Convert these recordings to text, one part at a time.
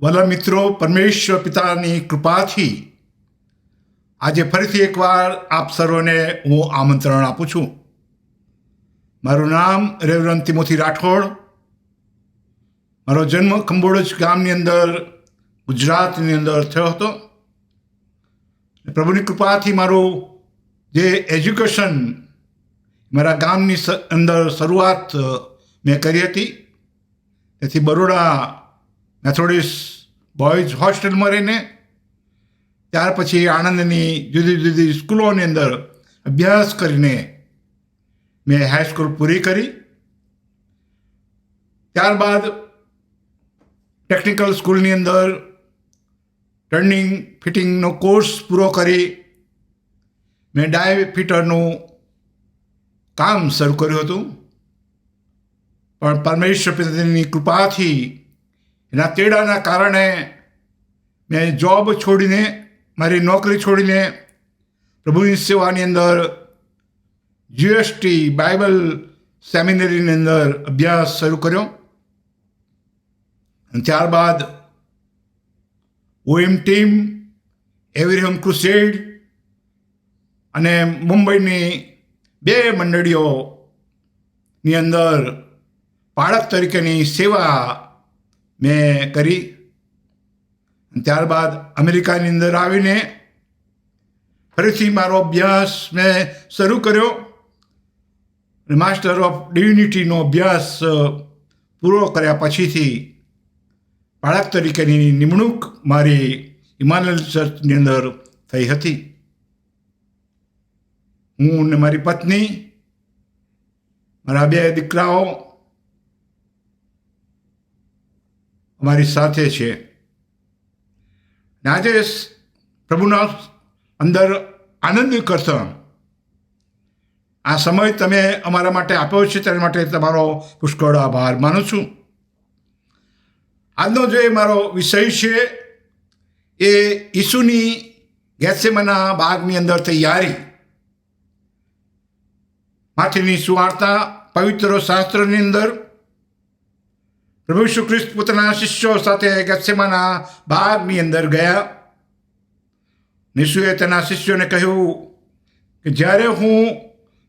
વાલા મિત્રો, પરમેશ્વર પિતાની કૃપાથી આજે ફરીથી એકવાર આપ સર્વને હું આમંત્રણ આપું છું. મારું નામ રેવરન્ડ તિમોથી રાઠોડ. મારો જન્મ ખંભોળજ ગામની અંદર ગુજરાતની અંદર થયો હતો. પ્રભુની કૃપાથી મારું જે એજ્યુકેશન મારા ગામની અંદર શરૂઆત મેં કરી હતી. તેથી બરોડા મેથોડિસ્ટ બોયઝ હોસ્ટેલમાં રહીને ત્યાર પછી આણંદની જુદી જુદી સ્કૂલોની અંદર અભ્યાસ કરીને મેં હાઈસ્કૂલ પૂરી કરી. ત્યારબાદ ટેકનિકલ સ્કૂલની અંદર ટર્નિંગ ફિટિંગનો કોર્સ પૂરો કરી મેં ડાય ફિટરનું કામ શરૂ કર્યું હતું. પણ પરમેશ્વર પિતાની કૃપાથી એના તેડાના કારણે મેં જોબ છોડીને, મારી નોકરી છોડીને પ્રભુની સેવાની અંદર GST બાઇબલ સેમિનરીની અંદર અભ્યાસ શરૂ કર્યો. અને ત્યારબાદ OM ટીમ, એવરીહમ ક્રુસેડ અને મુંબઈની 2 મંડળીઓની અંદર પાળક તરીકેની સેવા મેં કરી. ત્યારબાદ અમેરિકાની અંદર આવીને ફરીથી મારો અભ્યાસ મેં શરૂ કર્યો. માસ્ટર ઓફ ડિવિનિટીનો અભ્યાસ પૂરો કર્યા પછીથી પાળક તરીકેની નિમણૂક મારી ઇમાનુએલ ચર્ચની અંદર થઈ હતી. હું ને મારી પત્ની, મારા 2 દીકરાઓ અમારી સાથે છે. આજે પ્રભુના અંદર આનંદ કરતા આ સમય તમે અમારા માટે આપ્યો છે, તેના માટે તમારો પુષ્કળ આભાર માનું છું. આજનો જે મારો વિષય છે એ ઈસુની ગેથસેમાના બાગની અંદર તૈયારી. માથેની સુવાર્તા પવિત્ર શાસ્ત્રની અંદર પ્રભુ ઈસુ ખ્રિસ્ત પોતાના શિષ્યો સાથે ગેથસેમાના બાગની અંદર ગયા. ઈસુએ તેના શિષ્યોને કહ્યું કે જ્યારે હું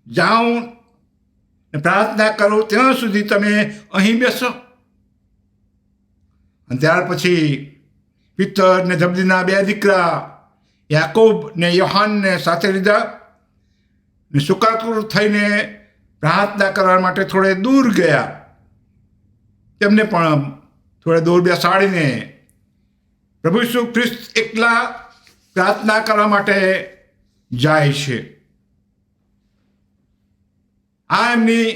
જાઉં ને પ્રાર્થના કરું ત્યાં સુધી તમે અહીં બેસો. અને ત્યાર પછી પિત્તર ને જબદીના 2 દીકરા યાકોબ ને યોહાનને સાથે લીધા ને સુકાતુર થઈને પ્રાર્થના કરવા માટે થોડે દૂર ગયા. તેમને પણ થોડા દૂર બેસાડીને પ્રભુ ઈસુ ખ્રિસ્ત એકલા પ્રાર્થના કરવા માટે જાય છે. આ એમની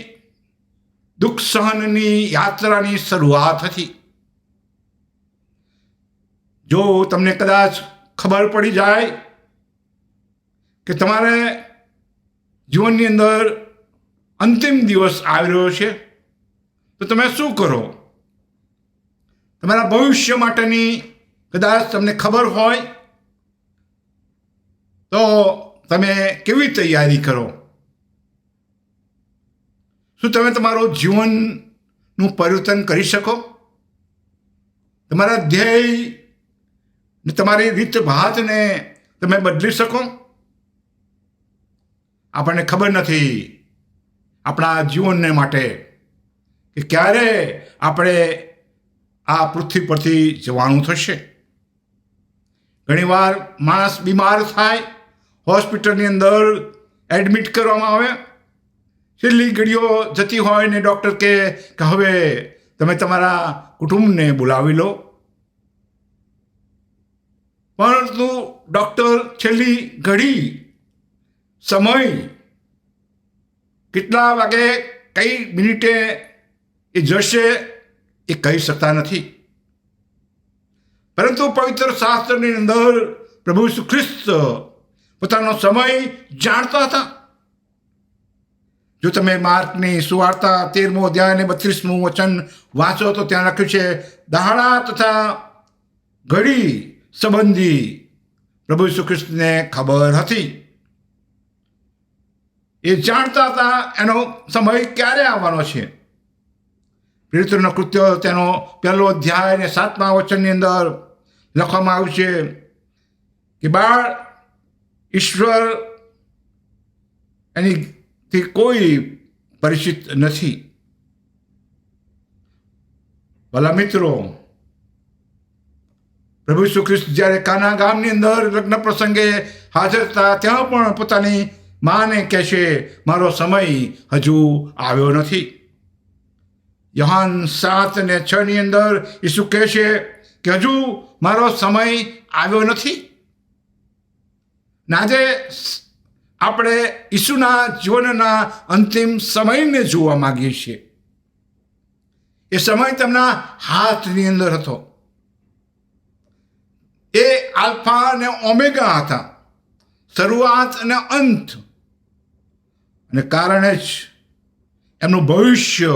દુઃખ સહનની યાત્રાની શરૂઆત હતી. જો તમને કદાચ ખબર પડી જાય કે તમારે જીવનની અંદર અંતિમ દિવસ આવી રહ્યો છે તો તમે શું કરો? તમારા ભવિષ્ય માટેની કદાચ તમને ખબર હોય તો તમે કેવી તૈયારી કરો? શું તમે તમારું જીવનનું પરિવર્તન કરી શકો? તમારા ધ્યેય ને તમારી રીત ભાતને તમે બદલી શકો? આપણને ખબર નથી આપણા જીવનને માટે કે ક્યારે આપણે આ પૃથ્વી પરથી જવાનું થશે. ઘણીવાર માણસ બીમાર થાય, હોસ્પિટલની અંદર એડમિટ કરવામાં આવે, છેલ્લી ઘડીઓ જતી હોય ને ડૉક્ટર કહે કે હવે તમે તમારા કુટુંબને બોલાવી લો. પરંતુ ડૉક્ટર છેલ્લી ઘડી સમય કેટલા વાગે કઈ મિનિટે એ જશે એ કહી શકતા નથી. પરંતુ પવિત્ર શાસ્ત્રની અંદર પ્રભુ ઈસુ ખ્રિસ્ત પોતાનો સમય જાણતા હતા. જો તમે માર્કની સુવાર્તા 13મો અધ્યાય અને 32મું વચન વાંચો તો ત્યાં લખ્યું છે, દહાડા તથા ઘડી સંબંધી પ્રભુ ઈસુ ખ્રિસ્તને ખબર હતી. એ જાણતા હતા એનો સમય ક્યારે આવવાનો છે. પ્રેરિતોના કૃત્યો તેનો 1 અધ્યાય અને 7મા વચનની અંદર લખવામાં આવ્યું છે કે બાળ ઈશ્વર એનીથી કોઈ પરિચિત નથી. ભલા મિત્રો, પ્રભુ ઈસુ ખ્રિસ્ત જ્યારે કાના ગામની અંદર લગ્ન પ્રસંગે હાજર હતા, ત્યાં પણ પોતાની માને કહે છે, મારો સમય હજુ આવ્યો નથી. યોહાન 7:6 ની અંદર ઈસુ કહે છે કે હજુ મારો સમય આવ્યો નથી. આજે આપણે ઈસુના જીવનના અંતિમ સમયને જોવા માંગીએ છીએ. એ સમય તેમના હાથની અંદર હતો. એ આલ્ફા અને ઓમેગા હતા, શરૂઆત અને અંત. અને કારણે જ એમનું ભવિષ્ય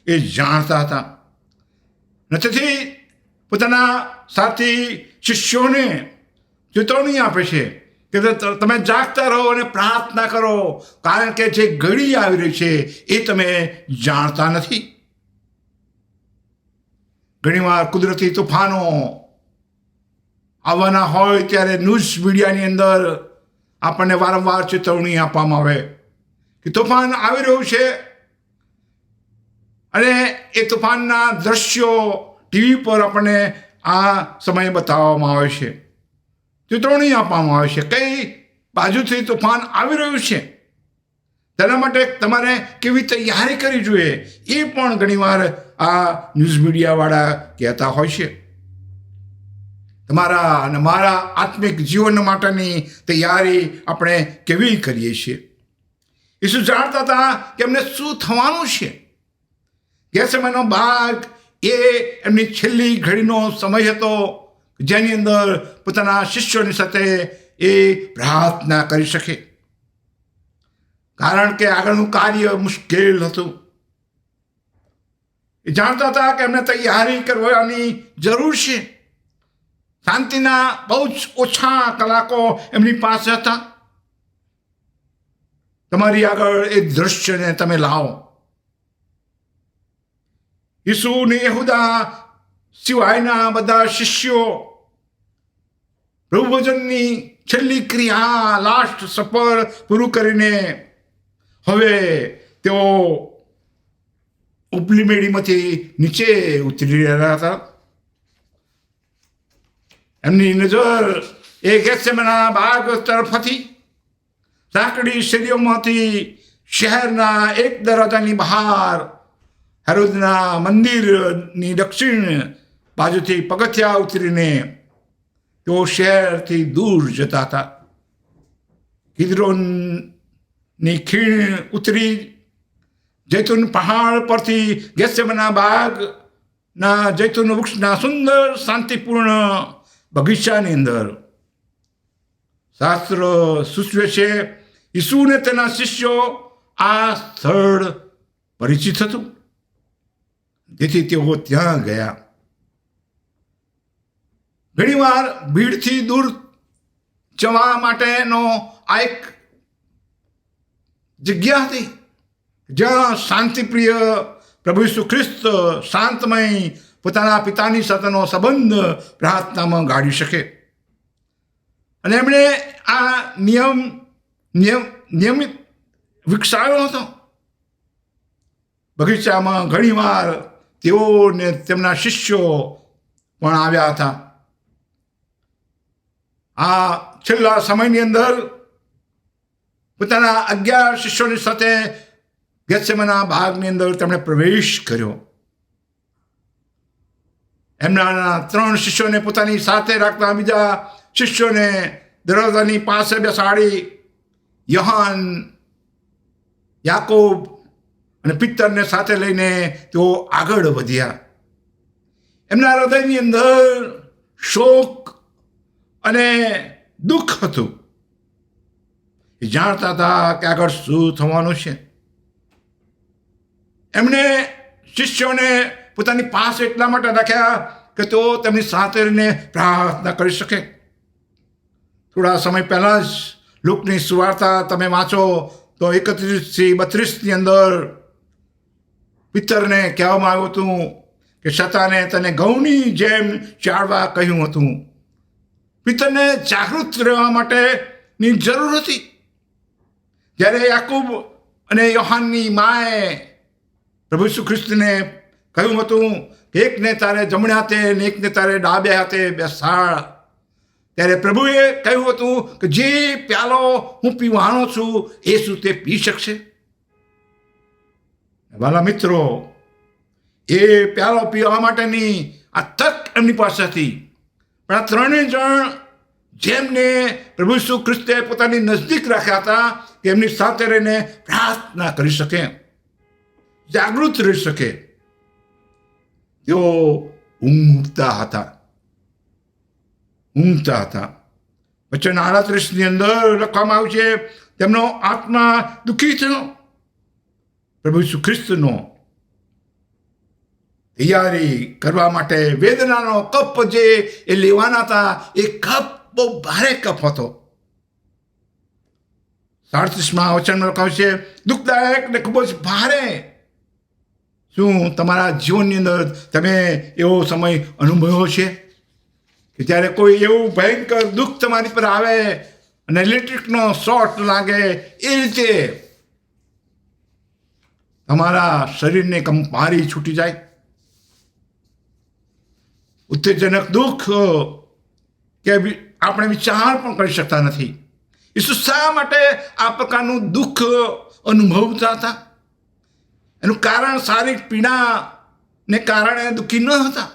એ જાણતા હતા. તેથી પોતાના સાથી શિષ્યોને ચેતવણી આપે છે કે તમે જાગતા રહો અને પ્રાર્થના કરો, કારણ કે જે ઘડી આવી રહી છે એ તમે જાણતા નથી. ઘણીવાર કુદરતી તોફાનો આવવાના હોય ત્યારે ન્યૂઝ મીડિયાની અંદર આપણને વારંવાર ચેતવણી આપવામાં આવે કે તોફાન આવી રહ્યું છે, અને એ તોફાનના દ્રશ્યો ટીવી પર આપણને આ સમયે બતાવવામાં આવે છે, ચેતવણી આપવામાં આવે છે કઈ બાજુથી તોફાન આવી રહ્યું છે, તેના માટે તમારે કેવી તૈયારી કરવી જોઈએ એ પણ ઘણીવાર આ ન્યૂઝ મીડિયાવાળા કહેતા હોય છે. તમારા અને મારા આત્મિક જીવન માટેની તૈયારી આપણે કેવી કરીએ છીએ? ઈસુ જાણતા હતા કે એમને શું થવાનું છે. ગેસેમાનો બાગ એ એમની છેલ્લી ઘડીનો સમય હતો, જેની અંદર પોતાના શિષ્યોની સાથે એ પ્રાર્થના કરી શકે, કારણ કે આગળનું કાર્ય મુશ્કેલ હતું. એ જાણતા હતા કે એમને તૈયારી કરવાની જરૂર છે. શાંતિના બહુ જ ઓછા કલાકો એમની પાસે હતા. તમારી આગળ એ દ્રશ્યને તમે લાવો. ઈસુ ને યહૂદા સિવાયના બધા શિષ્યો પ્રભુભોજનની છેલ્લી ક્રિયા, લાસ્ટ સફર પૂરું કરીને હવે તેઓ ઉપલી મેળીમાંથી નીચે ઉતરી રહ્યા હતા. એમની નજર એ ગેત્સેમાના બાગ તરફ હતી. સાંકડી શેરીઓમાંથી શહેરના એક દરવાજાની બહાર હેરોદના મંદિરની દક્ષિણ બાજુથી પગથિયા ઉતરીને તેઓ શહેરથી દૂર જતા હતા. કિદ્રોનની ખીણ ઉતરી જૈતુન પહાડ પરથી ગેત્સેમાના બાગના જૈતુન વૃક્ષના સુંદર શાંતિપૂર્ણ બગીચાની અંદર શાસ્ત્ર સૂચવે છે ઈસુને તેના શિષ્યો આ સ્થળ પરિચિત હતું, તેથી તેઓ ત્યાં ગયા. ઘણીવાર ભીડથી દૂર જવા માટેનો આ એક જગ્યા હતી જ્યાં શાંતિપ્રિય પ્રભુ ઈસુ ખ્રિસ્ત શાંતમય પોતાના પિતાની સાથેનો સંબંધ પ્રાર્થનામાં ગાળી શકે. અને એમણે આ નિયમિત વિકસાવ્યો હતો. બગીચામાં ઘણીવાર તેઓને તેમના શિષ્યો પણ આવ્યા હતા. આ છેલ્લા સમયની અંદર પોતાના 11 શિષ્યોની સાથે ગેત્સેમાના બાગની અંદર તેમણે પ્રવેશ કર્યો. એમના 3 શિષ્યોને પોતાની સાથે રાખતા બીજા શિષ્યોને દરવાજાની પાસે બેસાડી યોહાન, યાકોબ અને પિત્તરને સાથે લઈને તેઓ આગળ વધ્યા. એમના હૃદયની અંદર શોક અને દુઃખ હતું. એ જાણતા હતા કે આગળ શું થવાનું છે. એમણે શિષ્યોને પોતાની પાસે એટલા માટે રાખ્યા કે તેઓ તેમની સાથે રહીને પ્રાર્થના કરી શકે. થોડા સમય પહેલાં જ લુકની સુવાર્તા તમે વાંચો તો 31 થી 32 અંદર પિત્તરને કહેવામાં આવ્યું હતું કે શતાને તને ઘઉંની જેમ ચાળવા કહ્યું હતું. પિત્તરને જાગૃત રહેવા માટેની જરૂર હતી. જ્યારે યાકૂબ અને યોહાનની માએ પ્રભુ ઈસુ ખ્રિસ્તને કહ્યું હતું કે એકને તારે જમણે હાથે ને એકને તારે ડાબે હાથે બેસાડ, ત્યારે પ્રભુએ કહ્યું હતું કે જે પ્યાલો હું પીવાનો છું એ શું તે પી શકશે? વાલા મિત્રો, એ પ્યાલો પીવા માટેની આ તક એમની પાસે હતી. પણ આ ત્રણેય જણ જેમને પ્રભુ ઈસુ ખ્રિસ્તે પોતાની નજદીક રાખ્યા હતા કે એમની સાથે રહીને પ્રાર્થના કરી શકે, જાગૃત રહી શકે, તેઓ ઊંઘતા હતા. વચન 38 અંદર લખવામાં આવ્યું છે, તેમનો આત્મા દુઃખી થયો. પ્રભુ ઈસુ ખ્રિસ્તનો તૈયારી કરવા માટે વેદનાનો કપ જે એ લેવાના હતા, એ કપ બહુ ભારે કપ હતો. 37 વચનમાં લખાયું છે, દુઃખદાયક ને ખૂબ જ ભારે. શું તમારા જીવનની અંદર તમે એવો સમય અનુભવ્યો છે કે જ્યારે કોઈ એવું ભયંકર દુઃખ તમારી પર આવે અને ઇલેક્ટ્રિકનો શોર્ટ લાગે એ રીતે તમારા શરીરને કંપારી છૂટી જાય? ઉત્તેજનક દુઃખ કે આપણે વિચાર પણ કરી શકતા નથી. ઈસુ શા માટે આ પ્રકારનું દુઃખ અનુભવતા હતા? એનું કારણ શારીરિક પીડાને કારણે દુઃખી ન હતા.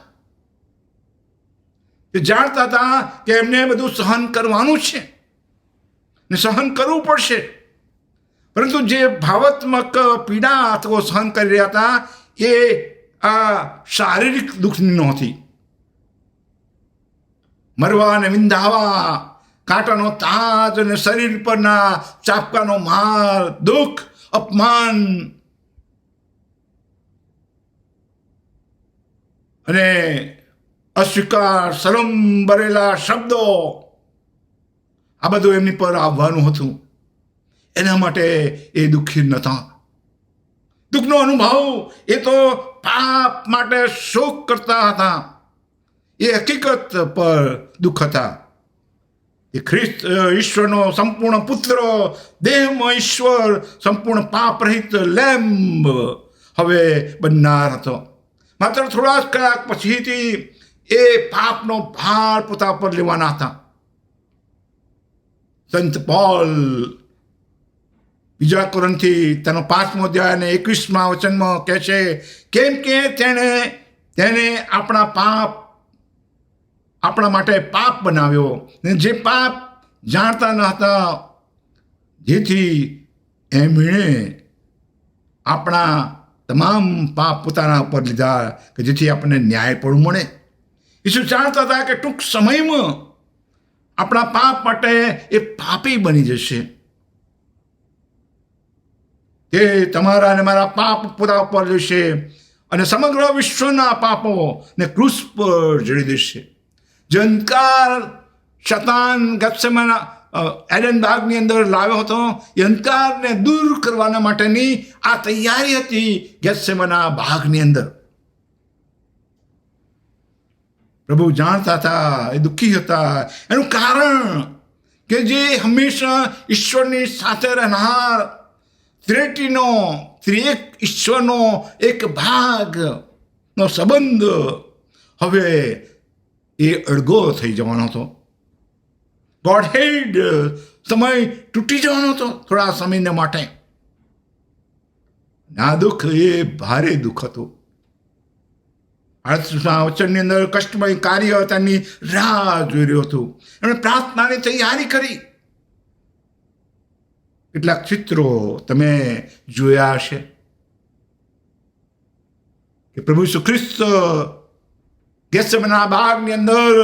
તે જાણતા હતા કે એમને બધું સહન કરવાનું છે ને સહન કરવું પડશે, પરંતુ જે ભાવાત્મક પીડા તેઓ સહન કરી રહ્યા હતા એ આ શારીરિક દુઃખની નહોતી. મરવા અને વિંધાવા, કાંટાનો તાજ અને શરીર પરના ચાપકાનો માર, દુઃખ, અપમાન અને અસ્વીકાર, શરમ ભરેલા શબ્દો, આ બધું એમની પર આવવાનું હતું. એના માટે એ દુઃખી નહોતા. દુઃખનો અનુભવ એ તો પાપ માટે શોક કરતા હતા. એ હકીકત પર દુઃખ હતા. એ ખ્રિસ્ત ઈશ્વરનો સંપૂર્ણ પુત્ર, દેહમાં ઈશ્વર, સંપૂર્ણ પાપ રહિત લેમ્બ હવે બનનાર હતો. માત્ર થોડા જ કલાક પછીથી એ પાપનો ભાર પોતા પર લેવાના હતા. સંત પોલ બીજા કોરિન્થી તેનો 5મો અધ્યાય અને 21મા વચનમાં કહે છે, કેમ કે તેને આપણા માટે પાપ બનાવ્યો, ને જે પાપ જાણતા ન હતા, જેથી એમણે આપણા તમામ પાપ પોતાના ઉપર લીધા કે જેથી આપણને ન્યાય પણ મળે. ઈસુ જાણતા હતા કે ટૂંક સમયમાં આપણા પાપ માટે એ પાપી બની જશે. તે તમારા અને મારા પાપ પોતા ઉપર લેશે અને સમગ્ર વિશ્વના પાપો ને ક્રૂસ પર જડી દેશે. જે અંધકાર શતાન ગેત્સેમાના એડન બાગની અંદર લાવ્યો હતો, એ અંધકારને દૂર કરવાના માટેની આ તૈયારી હતી ગેત્સેમાના બાગની અંદર. પ્રભુ જાણતા હતા, એ દુઃખી હતા. એનું કારણ કે જે હંમેશા ઈશ્વરની સાથે રહેનાર ત્રિએક ઈશ્વરનો એક ભાગનો સંબંધ હવે એ અડગો થઈ જવાનો હતો. ગોડ હેડ સમય તૂટી જવાનો હતો થોડા સમયને માટે. આ દુઃખ એ ભારે દુઃખ હતું. 38મા વચનની અંદર કષ્ટમય કાર્ય તેની રાહ જોઈ રહ્યું હતું. એમણે પ્રાર્થનાની તૈયારી કરી. કેટલાક ચિત્રો તમે જોયા હશે કે પ્રભુ ઈસુ ખ્રિસ્ત ગેત્સેમાના બાગની અંદર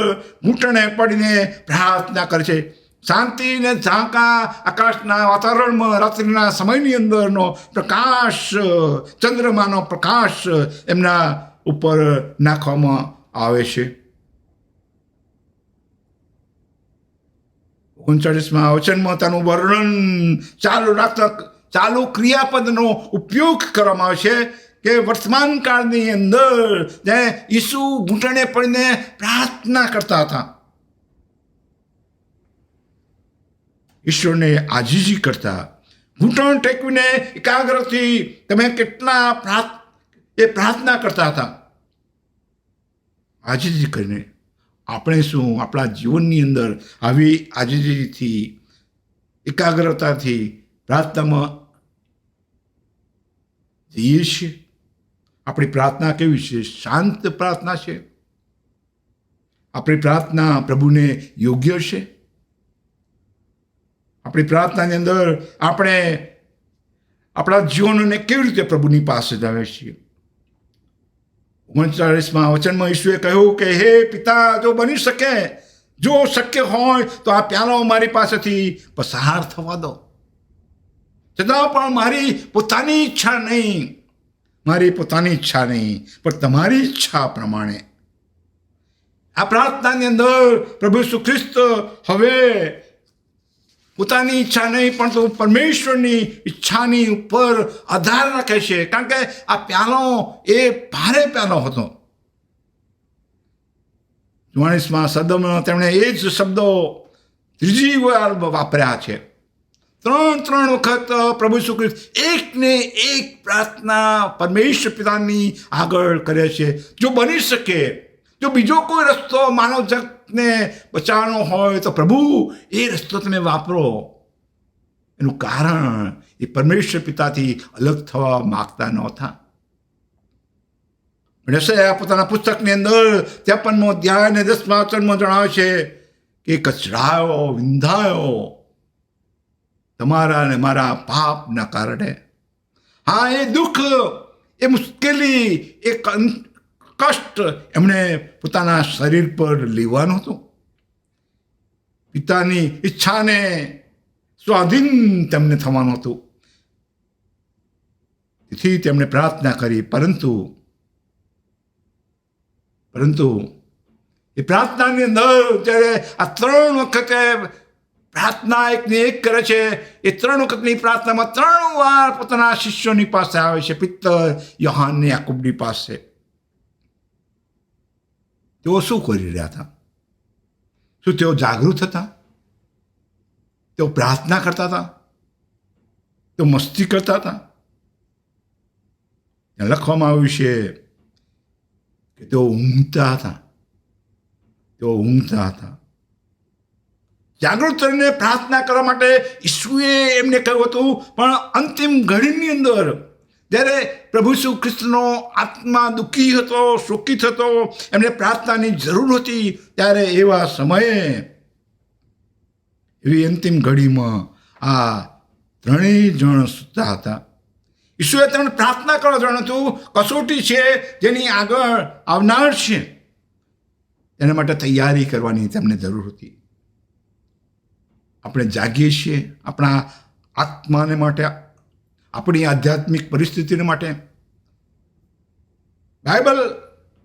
ઘૂંટણે પડીને પ્રાર્થના કરે છે. શાંતિને ઝાંકા આકાશના વાતાવરણમાં રાત્રિના સમયની અંદરનો પ્રકાશ, ચંદ્રમાનો પ્રકાશ એમના ઉપર નાખવામાં આવે છે. 39મા વચનમાં તેનું વર્ણન ચાલુ ક્રિયાપદનો ઉપયોગ કરવામાં આવે છે કે વર્તમાન કાળની અંદર જ્યારે ઈસુ ઘૂંટણે પડીને પ્રાર્થના કરતા હતા, ઈશ્વરને આજીજી કરતા, ઘૂંટણ ટેકવીને એકાગ્રથી તમે કેટલા પ્રાર્થના કરતા હતા. આજીજી કરીને આપણે શું આપણા જીવનની અંદર આવી આજીજીથી, એકાગ્રતાથી પ્રાર્થનામાં જઈએ છીએ? આપણી પ્રાર્થના કેવી છે? શાંત પ્રાર્થના છે? આપણી પ્રાર્થના પ્રભુને યોગ્ય છે? આપણી પ્રાર્થનાની અંદર આપણે આપણા જીવનને કેવી રીતે પ્રભુની પાસે લાવે છીએ? 39માં વચનમાં ઈસુએ કહ્યું કે હે પિતા, જો બની શકે, જો શક્ય હોય તો આ પ્યાલો મારી પાસેથી પસાર થવા દો, છતાં પણ મારી પોતાની ઈચ્છા નહીં, પણ તમારી ઈચ્છા પ્રમાણે. આ પ્રાર્થનાની અંદર પ્રભુ ઈસુ ખ્રિસ્ત હવે પોતાની ઈચ્છા નહીં પણ તો પરમેશ્વરની ઈચ્છાની ઉપર આધાર રાખે છે, કારણ કે આ પ્યાલો એ ભારે પ્યાલો હતો. 44માં સદમાં તેમણે એ જ શબ્દો ત્રીજી વાર વાપર્યા છે. ત્રણ વખત પ્રભુ ઈસુ ખ્રિસ્ત એકને એક પ્રાર્થના પરમેશ્વર પિતાની આગળ કરે છે. જો બની શકે, જો બીજો કોઈ રસ્તો માનવ જગતને બચાવવાનો હોય તો પ્રભુ એ રસ્તો તમે વાપરો. એનું કારણ એ પરમેશ્વર પિતાથી અલગ થવા માગતા નહોતા. યશાયાહ પોતાના પુસ્તકની અંદર 53મો અધ્યાય અને 10મા વચનમાં જણાવે છે કે કચરાયો, વિંધાયો તમારા અને મારા પાપના કારણે. હા, એ દુઃખ, એ મુશ્કેલી, એ કષ્ટ એમણે પોતાના શરીર પર લેવાનું હતું. પિતાની ઈચ્છાને સ્વાધીન તેમને થવાનું હતું. તેથી તેમણે પ્રાર્થના કરી, પરંતુ એ પ્રાર્થનાની અંદર જ્યારે આ 3 વખતે પ્રાર્થના એકને એક કરે છે, એ 3 વખતની પ્રાર્થનામાં 3 વાર પોતાના શિષ્યોની પાસે આવે છે, પિત્તર, યોહાન ને યાકૂબની પાસે. તેઓ શું કરી રહ્યા હતા? શું તેઓ જાગૃત હતા? તેઓ પ્રાર્થના કરતા હતા? તેઓ મસ્તી કરતા હતા? ત્યાં લખવામાં આવ્યું છે કે તેઓ ઊંઘતા હતા. જાગૃત રહીને પ્રાર્થના કરવા માટે ઈસુએ એમને કહ્યું હતું, પણ અંતિમ ઘડીની અંદર જ્યારે પ્રભુ ઈસુ ખ્રિસ્તનો આત્મા દુઃખી હતો, શોકિત હતો, એમને પ્રાર્થનાની જરૂર હતી, ત્યારે એવા સમયે, એવી અંતિમ ઘડીમાં આ 3 જણ સૂતા હતા. ઈસુએ તેમને પ્રાર્થના કરવા જણાવ્યું હતું. કસોટી છે જેની આગળ આવનાર છે, તેના માટે તૈયારી કરવાની તેમને જરૂર હતી. આપણે જાગીએ છીએ આપણા આત્માને માટે, આપણી આધ્યાત્મિક પરિસ્થિતિને માટે. બાઇબલ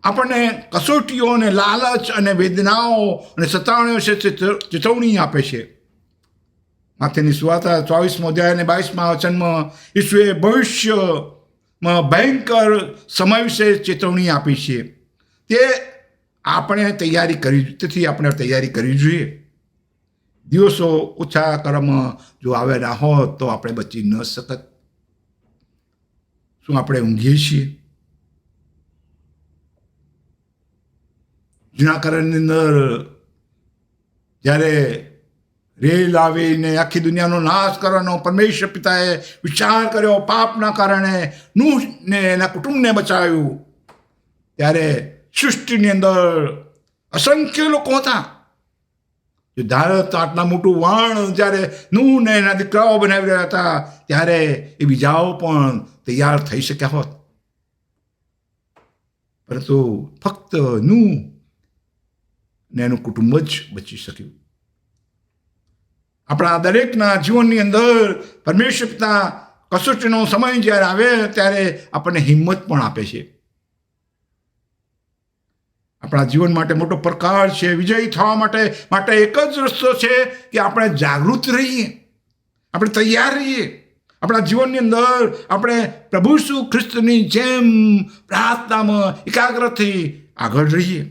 આપણને કસોટીઓ અને લાલચ અને વેદનાઓ અને સતાવણીઓ છે ચેતવણી આપે છે. માથેની સુવાર્તા 24મો અધ્યાય અને 22મા વચનમાં ઈસુએ ભવિષ્યમાં ભયંકર સમય વિશે ચેતવણી આપી છે. આપણે તૈયારી કરવી જોઈએ. દિવસો ઓછા કરવામાં જો આવેલા હોત તો આપણે બચી ન શકત. શું આપણે ઊંઘીએ છીએ? જૂના કરારની અંદર જ્યારે રેલ આવીને આખી દુનિયાનો નાશ કરવાનો પરમેશ્વર પિતાએ વિચાર કર્યો, પાપના કારણે નૂહને એના કુટુંબને બચાવ્યું, ત્યારે સૃષ્ટિની અંદર અસંખ્ય લોકો હતા. જો ધારો તો આટલા મોટું વાણ જ્યારે નૂહ ને એના દીકરાઓ બનાવી રહ્યા હતા, ત્યારે એ બીજાઓ પણ તૈયાર થઈ શક્યા હોત, પરંતુ ફક્ત નૂહ ને એનું કુટુંબ જ બચી શક્યું. આપણા દરેકના જીવનની અંદર પરમેશ્વર પિતા કસોટીનો સમય જ્યારે આવે ત્યારે આપણને હિંમત પણ આપે છે. આપણા જીવન માટે મોટો પડકાર છે. વિજયી થવા માટે એક જ રસ્તો છે કે આપણે જાગૃત રહીએ, આપણે તૈયાર રહીએ, આપણા જીવનની અંદર આપણે પ્રભુ ઈસુ ખ્રિસ્તની જેમ પ્રાર્થનામાં એકાગ્રથી આગળ રહીએ.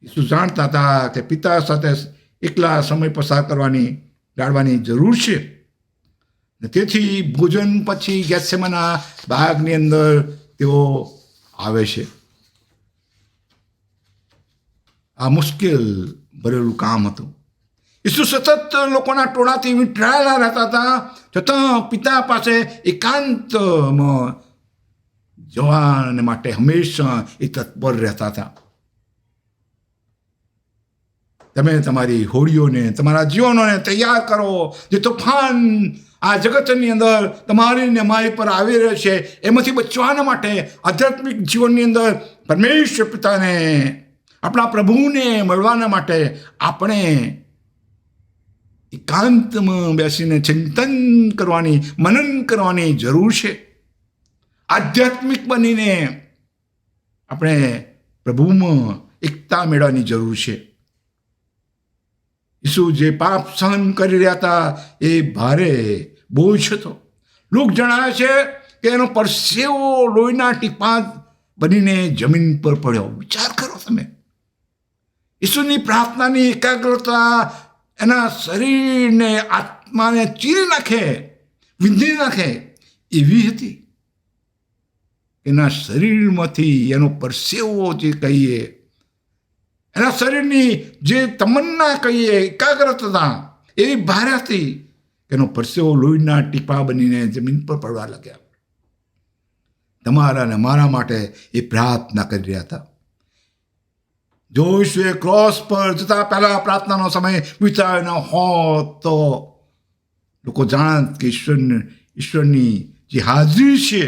ઈસુ જાણતા હતા કે પિતા સાથે એકલા સમય પસાર ગાળવાની જરૂર છે. તેથી ભોજન પછી ગેથસેમાના બાગની અંદર તેઓ આવે છે. આ મુશ્કેલ ભરેલું કામ હતું. ઈસુ સતત લોકોના ટોળાથી વીંટળાયેલા રહેતા હતા, છતાં પિતા પાસે એકાંતમાં જવાને માટે હંમેશા એ તત્પર રહેતા હતા. તમે તમારી હોડીઓને, તમારા જીવનોને તૈયાર કરો. જે તોફાન આ જગતની અંદર તમારી ને મારી પર આવી રહ્યો છે, એમાંથી બચવાના માટે આધ્યાત્મિક જીવનની અંદર પરમેશ્વર પિતાને, આપણા પ્રભુને મળવાના માટે આપણે એકાંતમાં બેસીને ચિંતન કરવાની, મનન કરવાની જરૂર છે. આધ્યાત્મિક બનીને આપણે પ્રભુમાં એકતા મેળવવાની જરૂર છે. ઈસુ જે પાપ સહન કરી રહ્યા હતા એ ભારે બોજ હતો. લોક જણાવે છે કે એનો પરસેવો લોહીના ટીપા બનીને જમીન પર પડ્યો. વિચાર કરો તમે. ઈસુની પ્રાર્થનાની એકાગ્રતા એના શરીરને, આત્માને ચીરી નાખે, વિંધી નાખે એવી હતી. એના શરીરમાંથી એનો પરસેવો જે કહીએ, એના શરીરની જે તમન્ના કહીએ, એકાગ્રતા એવી ભારે હતી કે એનો પરસેવો લોહીના ટીપા બનીને જમીન પર પડવા લાગ્યા. તમારા અને મારા માટે એ પ્રાર્થના કરી રહ્યા હતા. જો ઈસુએ ક્રોસ પર જતા પહેલા પ્રાર્થનાનો સમય વિતાવ્યો ન હોત તો લોકો જાણત કે ઈશ્વરની જે હાજરી છે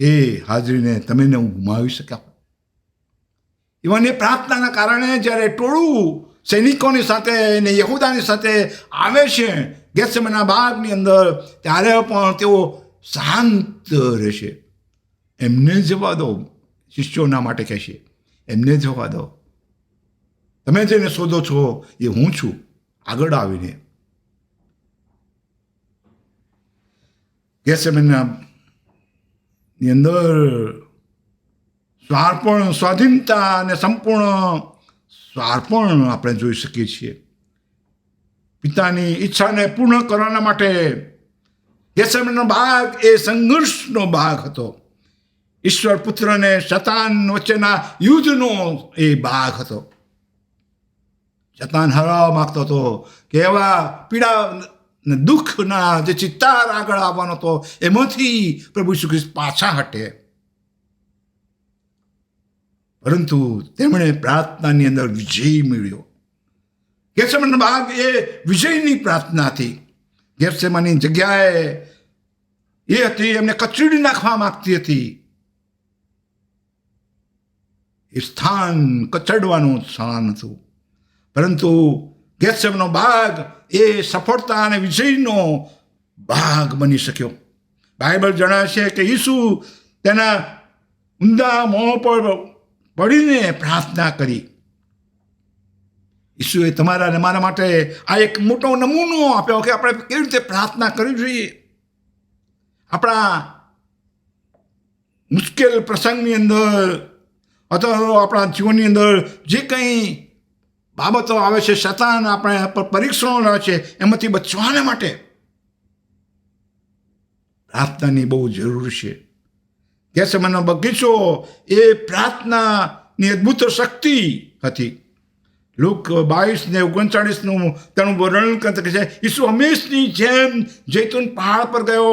એ હાજરીને તમે ને હું ગુમાવી શક્યા. ઇવન એ પ્રાર્થનાના કારણે જ્યારે ટોળું સૈનિકોની સાથે ને યહૂદાની સાથે આવે છે ગેથસેમાના બાગની અંદર, ત્યારે પણ તેઓ શાંત રહેશે. એમને જવા દો, શિષ્યોના માટે કહેશે, એમને જવા દો. તમે જેને શોધો છો એ હું છું. આગળ આવીને ગેથસેમાના ની અંદર સ્વાર્પણ, સ્વાધીનતા અને સંપૂર્ણ સ્વાર્પણ આપણે જોઈ શકીએ છીએ. પિતાની ઈચ્છાને પૂર્ણ કરવાના માટે ગેથસેમાનનો બાગ એ સંઘર્ષનો બાગ હતો. ઈશ્વર પુત્ર અને શતાન વચ્ચેના યુદ્ધનો એ બાગ હતો. શતાન હરાવવા માંગતો હતો કે એવા પીડા ને દુઃખના જે ચિત્તાર આગળ આવવાનો હતો એમાંથી પ્રભુ ઈસુ ખ્રિસ્ત પાછા હટે. પરંતુ તેમણે પ્રાર્થનાની અંદર વિજય મેળવ્યો. ગેથસેમાનનો બાગ એ વિજયની પ્રાર્થના હતી. ગેથસેમાની જગ્યાએ એ હતી, એમને કચડી નાખવા માંગતી હતી. એ સ્થાન કચડવાનું સ્થાન હતું. પરંતુ ગેથસેમાનનો બાગ એ સફળતા અને વિજયનો ભાગ બની શક્યો. બાઇબલ જણાવે છે કે ઈસુ તેના ઊંધા મોં પર પડીને પ્રાર્થના કરી. ઈસુએ તમારા અને મારા માટે આ એક મોટો નમૂનો આપ્યો કે આપણે કેવી રીતે પ્રાર્થના કરવી જોઈએ. આપણા મુશ્કેલ પ્રસંગની અંદર અથવા આપણા જીવનની અંદર જે કંઈ બાબતો આવે છે, શતાન આપણે પર પરીક્ષણો રહે છે, એમાંથી બચવાને માટે પ્રાર્થનાની બહુ જરૂર છે. ગેથસેમાનનો બગીચો એ પ્રાર્થનાની અદ્ભુત શક્તિ હતી. લુક 22:39 તેનું વર્ણન કરતા કહે છે, ઈસુ હંમેશની જેમ જૈતુન પહાડ પર ગયો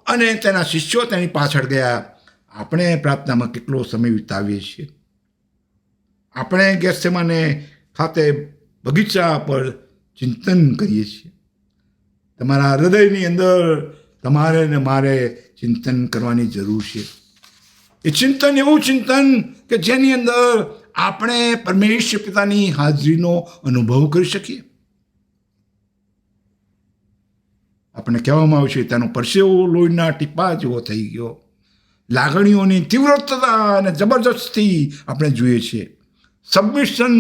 અને તેના શિષ્યો તેની પાછળ ગયા. આપણે પ્રાર્થનામાં કેટલો સમય વિતાવીએ છીએ. આપણે ગેથસેમાને ખાતે બગીચા પર ચિંતન કરીએ છીએ. તમારા હૃદયની અંદર તમારે ને મારે ચિંતન કરવાની જરૂર છે. એ ચિંતન એવું ચિંતન કે જેની અંદર આપણે પરમેશ્વર પિતાની હાજરીનો અનુભવ કરી શકીએ. આપણે કહેવામાં આવે છે તેનો પરસેવો લોહીના ટીપા જેવો થઈ ગયો. લાગણીઓની તીવ્રતા અને જબરજસ્તી આપણે જોઈએ છીએ. સબમિશન,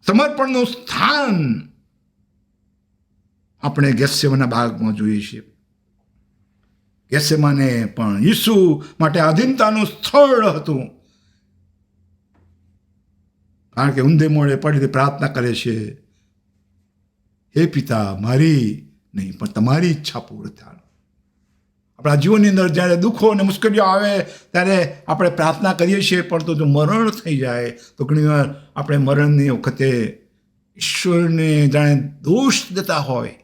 સમર્પણનું સ્થાન આપણે ગેત્સેમાના બાગમાં જોઈએ છીએ. ગેત્સેમાને પણ યીશુ માટે આધીનતાનું સ્થળ હતું, કારણ કે ઊંધે મોડે પડીને પ્રાર્થના કરે છે, હે પિતા, મારી નહીં પણ તમારી ઈચ્છા પૂર્ણ થાય. આપણા જીવનની અંદર જ્યારે દુઃખો અને મુશ્કેલીઓ આવે ત્યારે આપણે પ્રાર્થના કરીએ છીએ, પણ જો મરણ થઈ જાય તો ઘણીવાર આપણે મરણની વખતે ઈશ્વરને જાણે દોષ દેતા હોય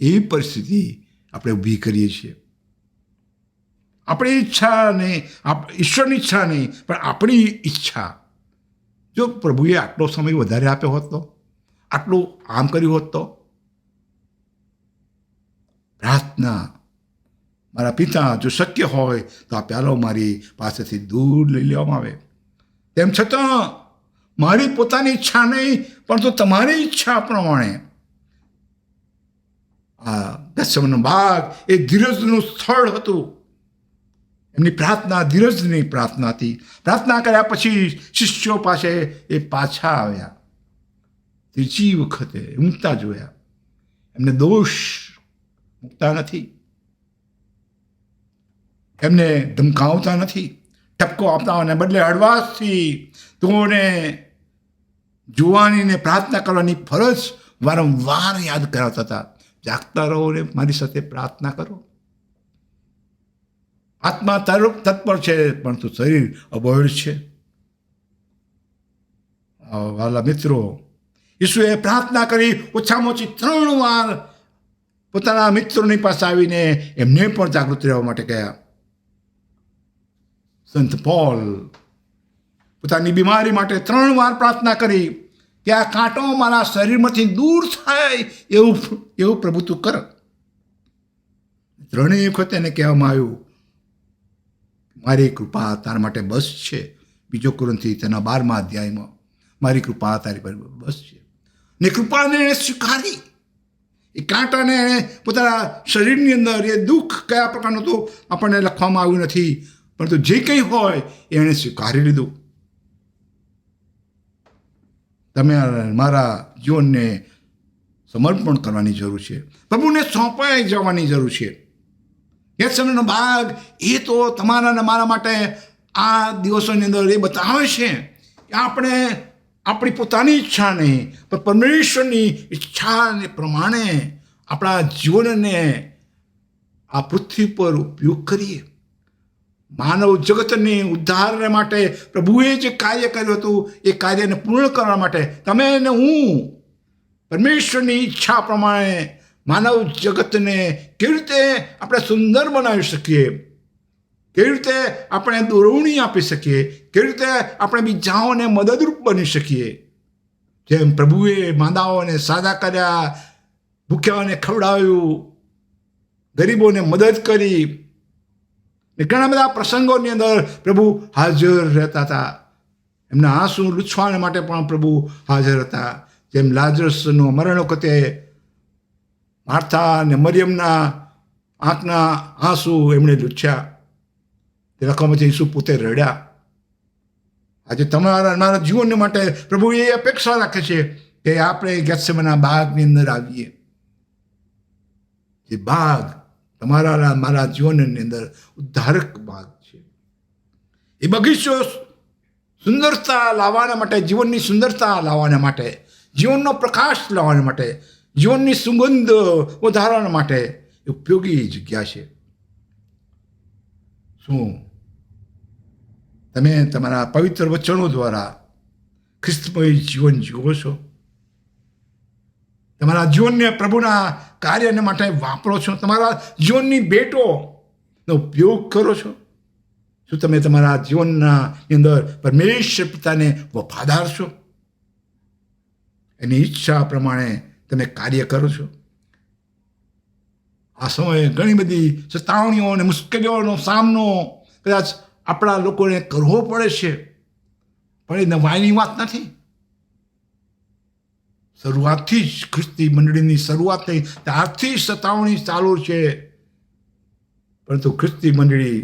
એવી પરિસ્થિતિ આપણે ઊભી કરીએ છીએ. આપણી ઈચ્છા નહીં, ઈશ્વરની ઈચ્છા નહીં, પણ આપણી ઈચ્છા. જો પ્રભુએ આટલો સમય વધારે આપ્યો હોત તો, આટલું આમ કર્યું હોત તો. પ્રાર્થના, મારા પિતા, જો શક્ય હોય તો આ પ્યાલો મારી પાસેથી દૂર લઈ લેવામાં આવે. તેમ છતાં મારી પોતાની ઈચ્છા નહીં, પરંતુ તમારી ઈચ્છા પ્રમાણે. આ ગેત્સેમાનો બાગ એ ધીરજનું સ્થળ હતું. એમની પ્રાર્થના ધીરજની પ્રાર્થના હતી. પ્રાર્થના કર્યા પછી શિષ્યો પાસે એ પાછા આવ્યા. ત્રીજી વખતે ઊંઘતા જોયા. એમને દોષ મૂકતા નથી, એમને ધમકાવતા નથી, ઠપકો આપતાને બદલે હળવાશથી તેઓને જોવાનીને પ્રાર્થના કરવાની ફરજ વારંવાર યાદ કરાવતા હતા. જાગતા રહો ને મારી સાથે પ્રાર્થના કરો. આત્મા તત્પર છે, પરંતુ શરીર અબોળ છે. વાલા મિત્રો, ઈસુએ પ્રાર્થના કરી ઓછામાં ઓછી 3 વાર પોતાના મિત્રોની પાસે આવીને એમને પણ જાગૃત રહેવા માટે કહ્યા. સંત પોલ પોતાની બીમારી માટે 3 વાર પ્રાર્થના કરી કે આ કાંટો મારા શરીરમાંથી દૂર થાય એવું પ્રભુ તું કર. 3 વખત એને કહેવામાં આવ્યું, મારી કૃપા તારા માટે બસ છે. 2 કોરિન્થી તેના 12મા અધ્યાયમાં મારી કૃપા તારી પર બસ છે. ને કૃપાને એણે સ્વીકારી. એ કાંટાને એણે પોતાના શરીરની અંદર, એ દુઃખ કયા પ્રકારનું તો આપણને લખવામાં આવ્યું નથી, પરંતુ જે કંઈ હોય એણે સ્વીકારી લીધું. તમે મારા જીવનને સમર્પણ કરવાની જરૂર છે, પ્રભુને સોંપાઈ જવાની જરૂર છે. ગેત્સેમાનો બાગ એ તો તમારા અને મારા માટે આ દિવસોની અંદર એ બતાવે છે કે આપણે આપણી પોતાની ઈચ્છા નહીં, પણ પરમેશ્વરની ઈચ્છાને પ્રમાણે આપણા જીવનને આ પૃથ્વી પર ઉપયોગ કરીએ. માનવ જગતને ઉદ્ધાર માટે પ્રભુએ જે કાર્ય કર્યું હતું એ કાર્યને પૂર્ણ કરવા માટે તમે અને હું પરમેશ્વરની ઈચ્છા પ્રમાણે માનવ જગતને કેવી રીતે આપણે સુંદર બનાવી શકીએ, કેવી રીતે આપણે દોરવણી આપી શકીએ, કેવી રીતે આપણે બીજાઓને મદદરૂપ બની શકીએ. જેમ પ્રભુએ માંદાઓને સાજા કર્યા, ભૂખ્યાઓને ખવડાવ્યું, ગરીબોને મદદ કરી. ઘણા બધા પ્રસંગોની અંદર પ્રભુ હાજર રહેતા હતા. એમના આંસુ લૂછવા માટે પણ પ્રભુ હાજર હતા. જેમ લાજરસનું મરણ વખતે માર્થા અને મરિયમના આંખના આંસુ એમણે લૂછ્યા, તે લખવામાંથી ઈસુ પોતે રડ્યા. આજે તમારા મારા જીવન માટે પ્રભુ એ અપેક્ષા રાખે છે કે આપણે ગેત્સેમાના બાગની અંદર આવીએ. જે બાગ તમારા મારા જીવનની અંદર ઉદ્ધારક બાગ છે. એ બગીચો સુંદરતા લાવવાના માટે, જીવનની સુંદરતા લાવવાના માટે, જીવનનો પ્રકાશ લાવવાના માટે, જીવનની સુગંધ વધારવા માટે ઉપયોગી જગ્યા છે. શું તમે તમારા પવિત્ર વચનો દ્વારા ખ્રિસ્તમય જીવન જીવો છો? તમારા જીવનને પ્રભુના કાર્યને માટે વાપરો છો? તમારા જીવનની ભેટોનો ઉપયોગ કરો છો? શું તમે તમારા જીવનના અંદર પરમેશ્વર પિતાને વફાદાર છો? એની ઈચ્છા પ્રમાણે તમે કાર્ય કરો છો? આ સમયે ઘણી બધી સતાવણીઓ અને મુશ્કેલીઓનો સામનો કદાચ આપણા લોકોને કરવો પડે છે, પણ એ નવાઈની વાત નથી. શરૂઆતથી જ ખ્રિસ્તી મંડળીની શરૂઆત થઈ ત્યારથી સતાવણી ચાલુ છે, પરંતુ ખ્રિસ્તી મંડળી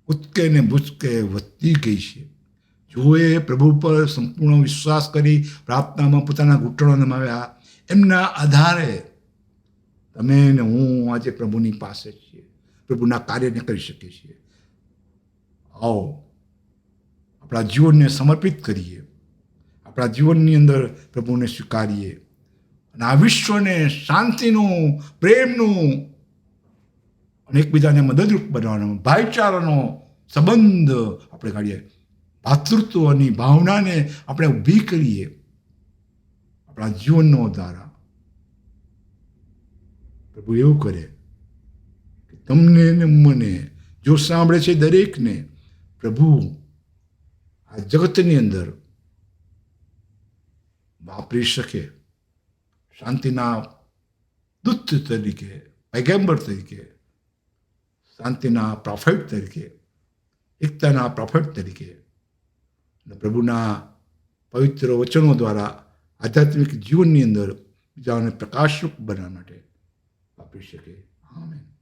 ઉચકે ને ભૂચકે વધતી ગઈ છે. જોએ પ્રભુ પર સંપૂર્ણ વિશ્વાસ કરી પ્રાર્થનામાં પોતાના ઘૂંટણો નમાવ્યા, એમના આધારે તમે ને હું આજે પ્રભુની પાસે છીએ, પ્રભુના કાર્યને કરી શકીએ છીએ. આવો આપણા જીવનને સમર્પિત કરીએ, આપણા જીવનની અંદર પ્રભુને સ્વીકારીએ અને આ વિશ્વને શાંતિનું, પ્રેમનું અને એકબીજાને મદદરૂપ બનાવવાનો, ભાઈચારાનો સંબંધ આપણે કાઢીએ, ભાતૃત્વની ભાવનાને આપણે ઊભી કરીએ આપણા જીવનનો દ્વારા. પ્રભુ એવું કરે કે તમને ને મને, જો સાંભળે છે દરેકને, પ્રભુ આ જગતની અંદર વાપરી શકે, શાંતિના દૂત તરીકે, પૈગંબર તરીકે, શાંતિના પ્રોફેટ તરીકે, એકતાના પ્રોફેટ તરીકે અને પ્રભુના પવિત્ર વચનો દ્વારા આધ્યાત્મિક જીવનની અંદર બીજાઓને પ્રકાશરૂપ બનાવવા માટે વાપરી શકે. આમેન.